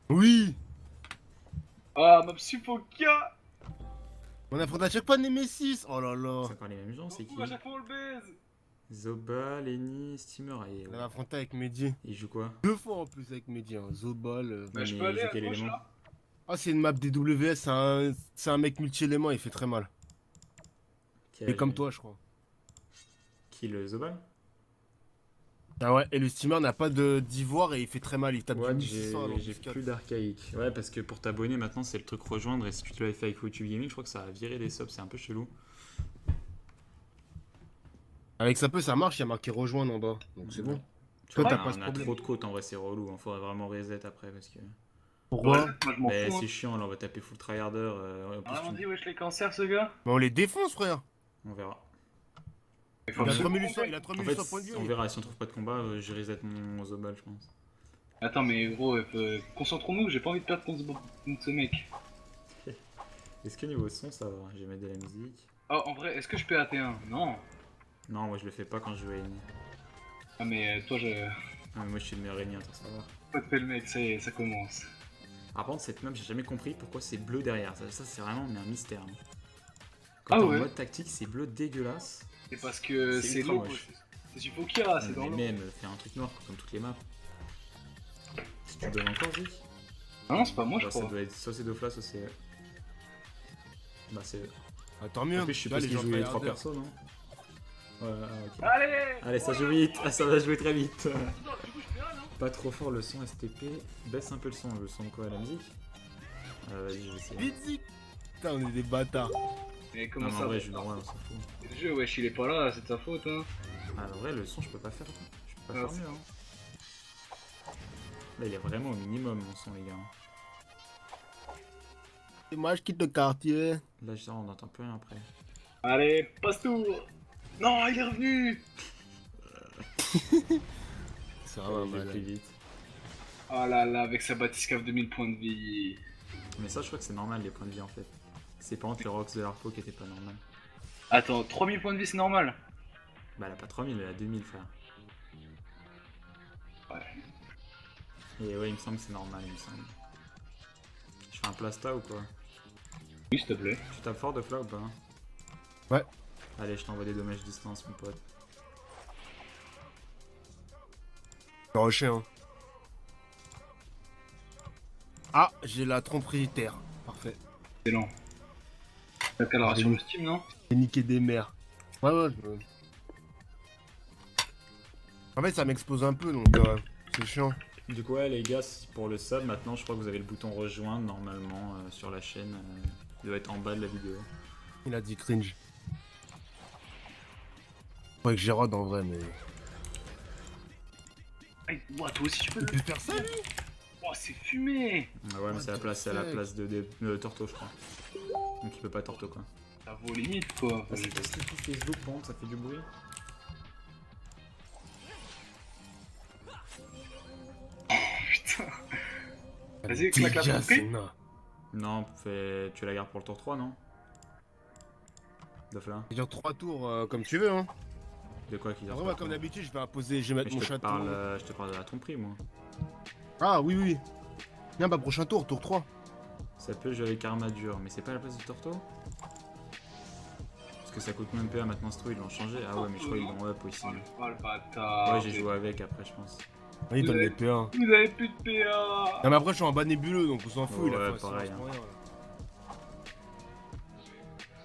Oui. Ah, Mapsupokia. On affronte à chaque fois Nemesis. Oh là là. C'est encore les mêmes gens, c'est qui? À chaque fois on le baise. Zoba, Lenny, Steamer et... On avait affronté avec Mehdi. Il joue quoi? 2 fois en plus avec Mehdi. Hein. Zobal. Bah, Ouais, je mais peux il aller joue à quel gauche élément? là. Ah, c'est une map DWS. C'est un mec multi-éléments. Il fait très mal. Il est comme toi, je crois. Qui, le Zobal? Ah ouais. Et le steamer n'a pas d'ivoire et il fait très mal. Il tape Ouais, du 1600 alors j'ai plus 4. plus d'archaïque. Ouais, parce que pour t'abonner maintenant, c'est le truc rejoindre. Et si tu te l'avais fait avec YouTube Gaming, je crois que ça a viré des subs. C'est un peu chelou. Avec ça peut, ça marche. Il y a marqué rejoindre en bas. Donc c'est bon. Tu Toi, vois, t'as on pas ce a problème. trop de côtes en vrai, c'est relou. Il faudrait vraiment reset après parce que. Pourquoi? Moi je m'en Bah, fous. c'est chiant, là, on va taper full tryharder. En plus, On dit wesh les cancers ce gars. Mais on les défonce, frère. on verra. Il faut Il a mais- 3800, il a En 3800 fait, points de vie. on verra. Si on trouve pas de combat, je reset mon Zobal, je pense. Attends, mais gros, concentrons-nous, j'ai pas envie de perdre contre ce mec. Est-ce que niveau son, ça va? Je vais mettre de la musique. Oh, en vrai, est-ce que je peux AT1? Non. Non, moi je le fais pas quand je joue à Eni. Ah, mais toi, je. Ah, mais moi je suis le meilleur Eni, attends, ça va. Pas de paix, le mec, ça y est, ça commence. Par contre, cette map, j'ai jamais compris pourquoi c'est bleu derrière. Ça, c'est vraiment mais un mystère. Hein. Quand Ah t'es ouais. en mode tactique, c'est bleu dégueulasse. C'est parce que C'est c'est ultra l'eau. moche. C'est Supokia, c'est dans Mais l'eau. même, faire un truc noir comme toutes les maps. Si tu donnes encore, Zik. Non, c'est pas moi, je Bah, ça crois. doit être soit c'est Dofla, soit c'est. Bah, c'est. Ah, tant mieux. En plus, je sais Là, pas les si gens jouent les 3 tryharders. persos, non? Ouais, ok. Allez. Allez, ça joue vite. Ah, ça va jouer très vite. Du coup, je fais là, non? Pas trop fort le son STP. Baisse un peu le son. Le son de quoi? La musique? Vas-y, je vais essayer. Vite, Zik. Putain, on est des bâtards. Mais Non, comment mais en ça vrai, je normal, on s'en fout. Le jeu, wesh, il est pas là, c'est de sa faute, hein. Ah, en vrai, le son, je peux pas faire. Je peux pas Ah, faire mieux, hein. Là, il est vraiment au minimum, mon son, les gars. Et moi, je quitte le quartier. Là, on entend plus rien après. Allez, passe tour. Non, il est revenu. C'est vraiment Je vais malade. plus vite. Oh là là, avec sa batiscaf 2000 points de vie. Mais ça, je crois que c'est normal, les points de vie, en fait. C'est par contre les rocks de l'Arpo qui étaient pas normales. Attends, 3000 points de vie, c'est normal? Bah, elle a pas 3000, elle a 2000, frère. Ouais. Et ouais, il me semble que c'est normal, il me semble. Je fais un plasta ou quoi? Oui, s'il te plaît. Tu tapes fort de fla ou pas? Ouais. Allez, je t'envoie des dommages distance, mon pote. Le rocher, hein. Ah, j'ai la tromperie terre. Parfait. Excellent. T'as qu'à la sur le Steam, non? J'ai niqué des mers. Ouais, ouais. En fait, ça m'expose un peu, donc c'est chiant. Du coup, ouais, les gars, pour le sub, maintenant, je crois que vous avez le bouton rejoindre normalement sur la chaîne. Il doit être en bas de la vidéo. Il a dit cringe. Faudrait que j'érode en vrai, mais. Aïe, ouah, toi aussi tu peux. Il peut faire ça, lui? Oh, c'est fumé. Ah ouais, mais c'est à la fuck? place de Torto, je crois. Donc il peut pas Torto, quoi. Ça vaut limite, quoi. Ah, c'est parce qu'il Facebook, par contre, ça fait du bruit. Putain. Vas-y, claque la Dégueulasse, tromperie. non. Non, tu la gardes pour le tour 3, non? Dofla. Je veux dire 3 tours comme tu veux, hein. De quoi qu'il En vrai, moi, comme d'habitude, je vais imposer, je vais Mais mettre mon château. je te parle de la tromperie, moi. Ah, oui, oui. Bien, bah, prochain tour, tour 3. Ça peut jouer avec Armadure, mais c'est pas à la place du Torto? Parce que ça coûte même PA maintenant, ce truc, ils l'ont changé. Ah ouais, mais je crois qu'ils l'ont up aussi. Oh le bâtard. Ouais, j'ai joué avec après, je pense. Oui, il donne des PA. Vous avez plus de PA. Non, mais après, je suis en bas nébuleux, donc on s'en fout. Ouais, il a fait pareil, ça, hein. c'est pour rien, là.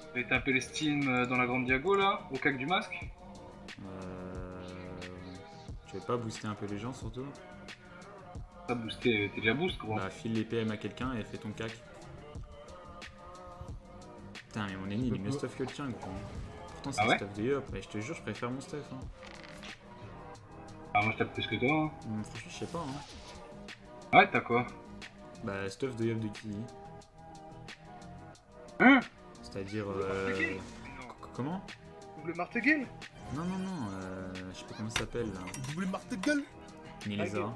Vous avez tapé le Steam dans la grande diago là, au cac du masque. Tu veux pas booster un peu les gens surtout? T'as boosté, t'es déjà boost gros. Bah file les PM à quelqu'un et fais ton cac. Putain mais mon ennemi il est mieux stuff que le tien gros. Pourtant c'est Ah ouais stuff de Yop, mais je te jure je préfère mon stuff hein. Ah moi je tape plus que toi. Hein. Franchement je sais pas hein. Ah ouais t'as quoi? Bah stuff de Yop de qui? Hein? C'est-à-dire Non. Comment? Double martingale? Non non non je sais pas comment ça s'appelle là. Vous voulez marter de gueule? Nileza.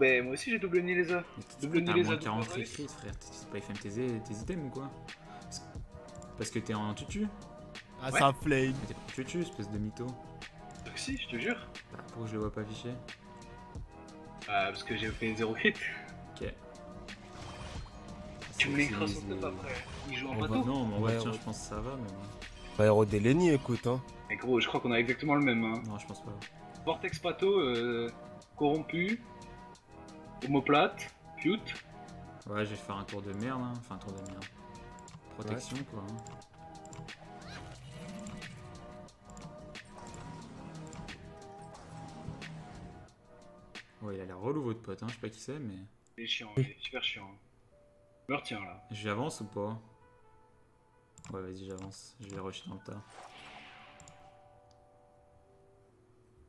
Ben moi aussi j'ai double Nileza. Double T'as Nileza, moins 40 double écrits frère, t'es pas FM tes items ou quoi? Parce que t'es en tutu? Ah, Ouais. ça flame. Mais t'es pas en tutu espèce de mytho. Si, je te jure. Bah pourquoi je le vois pas affiché? Parce que j'ai fait 0 hit. Ok. Tu me l'écrases c'est- son top après. Il joue en On va- bateau. Non, mais en Ouais, vrai, tiens, ouais. je pense que ça va, mais bon. Bah, Héros des Lenny, écoute, hein. Mais gros, je crois qu'on a exactement le même. Hein. Non, je pense pas. Vortex Pato, corrompu, homoplate, cute. Ouais, je vais faire un tour de merde, hein. Enfin, un tour de merde. Protection, quoi. Hein. Ouais, il a l'air relou, votre pote, hein. Je sais pas qui c'est, mais. Il est chiant, il est super chiant. Je me retiens là. J'avance ou pas? Ouais, vas-y, j'avance. Je vais rush dans le tas.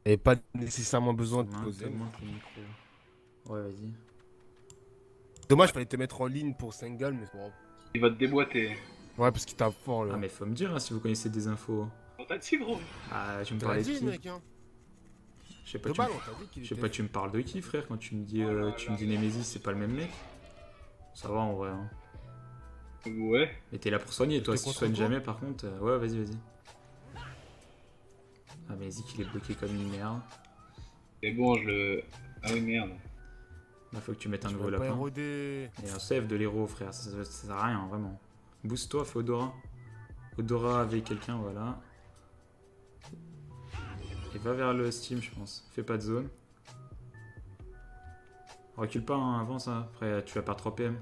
Et pas nécessairement besoin de Main, poser. augmente le micro. Ouais, vas-y. Dommage, fallait te mettre en ligne pour Sengal, mais c'est pas grave. Il va te déboîter. Ouais, parce qu'il tape fort, là. Ah, mais faut me dire hein, si vous connaissez des infos. On t'a dit gros. Ah, tu me Tu l'as parlais de dit, qui? mec, hein. Je sais pas, De tu me... balle, on t'a dit qu'il Je sais était pas, tu me parles de qui, frère, quand tu me dis, Oh là tu me là dis là. Nemesis, c'est pas le même mec? Ça va en vrai. Hein. Ouais. Mais t'es là pour soigner, toi, T'es si tu contre soignes toi jamais, par contre. Ouais, vas-y, vas-y. Ah, mais Zik, il est bloqué comme une merde. C'est bon, je le. Ah oui, merde. Bah, faut que tu mettes un Tu nouveau vas pas lapin. éroder. Et un save de l'héros, frère, ça sert à rien, vraiment. Boost-toi, fais Odora. Odora avec quelqu'un, voilà. Et va vers le Steam, je pense. Fais pas de zone. Recule pas, hein, avance, hein. Après tu vas perdre 3 PM.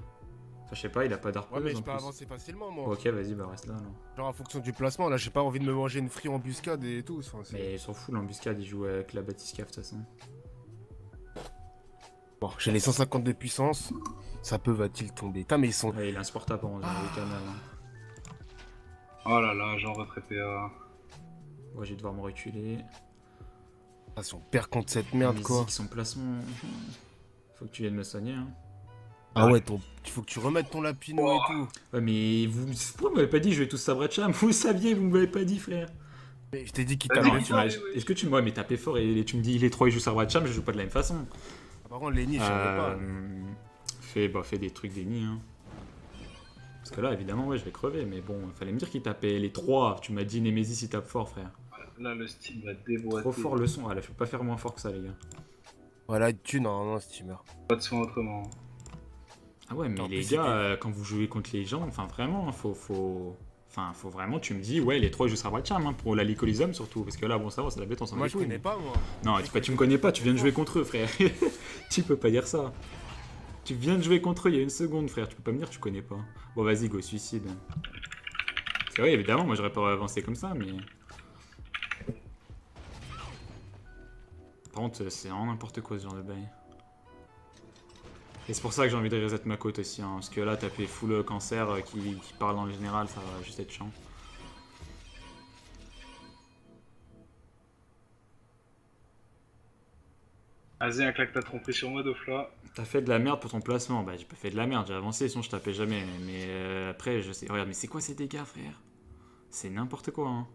Enfin, je sais pas, il a pas Ouais, d'arpeuse mais je en peux plus. avancer facilement, moi. Ok, vas-y, bah reste là, alors. Genre, en fonction du placement, là, j'ai pas envie de me manger une free embuscade et tout. Enfin, Mais il s'en fout, l'embuscade, il joue avec la batiscaf, de toute façon. Bon, j'ai les 150 de puissance. Ça peut, va-t-il tomber? Putain, mais ils sont. Ouais, il est insupportable pour dans le canal. Hein. Oh là là, genre retrait PA. Ouais, je vais devoir me reculer. Ah, si on perd contre cette merde, Les quoi. Zik, son placement. Faut que tu viennes me soigner, hein. Ah ouais, il faut que tu remettes ton lapino et tout. Ouais, mais pourquoi vous m'avez pas dit je vais tous sabre de cham? Vous le saviez, vous m'avez pas dit, frère. Mais je t'ai dit qu'il Vas-y, tapait Non, dis tu fort. m'as- ouais, ouais. Est-ce que tu me. Ouais, mais tapé fort et tu me dis les 3 ils jouent sabre de cham, je joue pas de la même façon. Ah, par contre, Lenny, je savais pas. Fais des trucs des nids, hein. Parce que là, évidemment, ouais, je vais crever, mais bon, il fallait me dire qu'il tapait les 3. Tu m'as dit Nemesis, il tape fort, frère. Là, le Steam va déboîter. Trop fort le son. Ah là, je peux pas faire moins fort que ça, les gars. Voilà, tu normalement, steamer. Pas de soin autrement. Ah ouais, mais En les plus, gars, c'était- quand vous jouez contre les gens, enfin vraiment, Enfin, faut vraiment, tu me dis, ouais, les 3 jouent sabre de cham, hein, pour la Lycolisum surtout. Parce que là, bon, ça va, c'est la bête, on s'en Moi, bat je les couilles, connais pas, moi. Non, tu me connais pas, tu viens de jouer contre eux, frère. Tu peux pas dire ça. Tu viens de jouer contre eux il y a une seconde, frère. Tu peux pas me dire que tu connais pas. Bon, vas-y, go, suicide. C'est vrai, évidemment, moi j'aurais pas avancé comme ça, mais. Par contre, c'est vraiment n'importe quoi ce genre de bail. Et c'est pour ça que j'ai envie de reset ma côte aussi, hein, parce que là, taper full cancer qui parle en général, ça va juste être chiant. Vas-y, un claque t'as trompé sur moi, Dofla. T'as fait de la merde pour ton placement. Bah, j'ai pas fait de la merde, j'ai avancé, sinon je tapais jamais. Mais après, je sais. Regarde, mais c'est quoi ces dégâts, frère? C'est n'importe quoi, hein.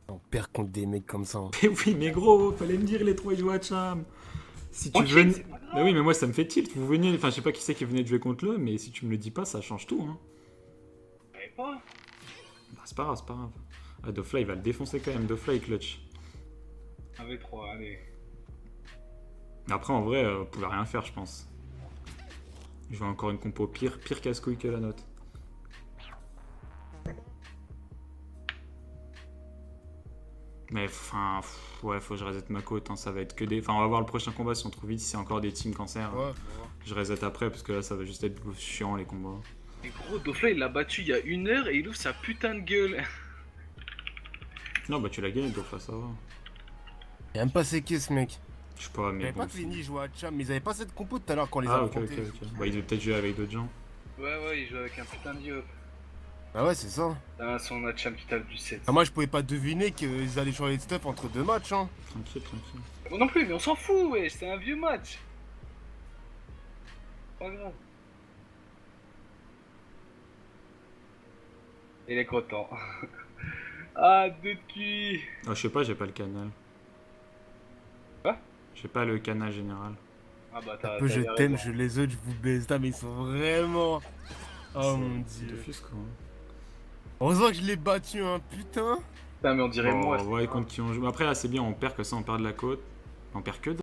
On perd contre des mecs comme ça. Hein. Mais oui, mais gros, fallait me dire les 3 ils jouent à Cham. Si tu Ok, venais. c'est pas grave. Bah oui, mais moi ça me fait tilt. Vous veniez. Enfin, je sais pas qui c'est qui venait de jouer contre eux, mais si tu me le dis pas, ça change tout, hein. Je savais pas. Bah, c'est pas grave, c'est pas grave. Ah, Dofla il va le défoncer quand même. Dofla il clutch. Avec 3, allez. Après, en vrai, vous pouvez rien faire, je pense. Je vois encore une compo pire casse-couille que la note. Mais enfin, ouais, faut que je reset ma côte, hein, ça va être que des... Enfin, on va voir le prochain combat si on trouve vite, si c'est encore des teams cancer. Ouais, ouais. Je reset après, parce que là, ça va juste être chiant, les combats. Mais gros, Dofla il l'a battu il y a 1 heure et il ouvre sa putain de gueule. Non, bah tu l'as gagné, Dofla, ça va. Il a même pas séqué ce mec. Je sais pas, Je mais savais bon. pas que Lenny jouait à Cham, mais ils avaient pas cette compo tout à l'heure quand on les a Ah, ok, ok, affrontés. ok. Bah, il devait peut-être jouer avec d'autres gens. Ouais, il joue avec un putain de diop. Ah ouais, c'est ça. Là, son Hacham qui tape du 7. Ah, moi, je pouvais pas deviner qu'ils allaient changer de stuff entre 2 matchs. Hein. Tranquille, tranquille. Moi non plus, mais on s'en fout, ouais, c'est un vieux match. Pas grave. Il est content. Ah, 2 de QI. Ah, je sais pas, j'ai pas le canal. Quoi? J'ai pas le canal général. Ah bah Un t'as. peu, je t'avais t'aime, raison. je les autres, je vous baise. Putain, mais ils sont vraiment. Oh mon C'est dieu. Dofus, quoi. Heureusement que je l'ai battu, hein, putain. Putain, mais on dirait Bon, moi. on va voir contre qui on joue. Après, là, c'est bien, on perd que ça, on perd de la côte. On perd que de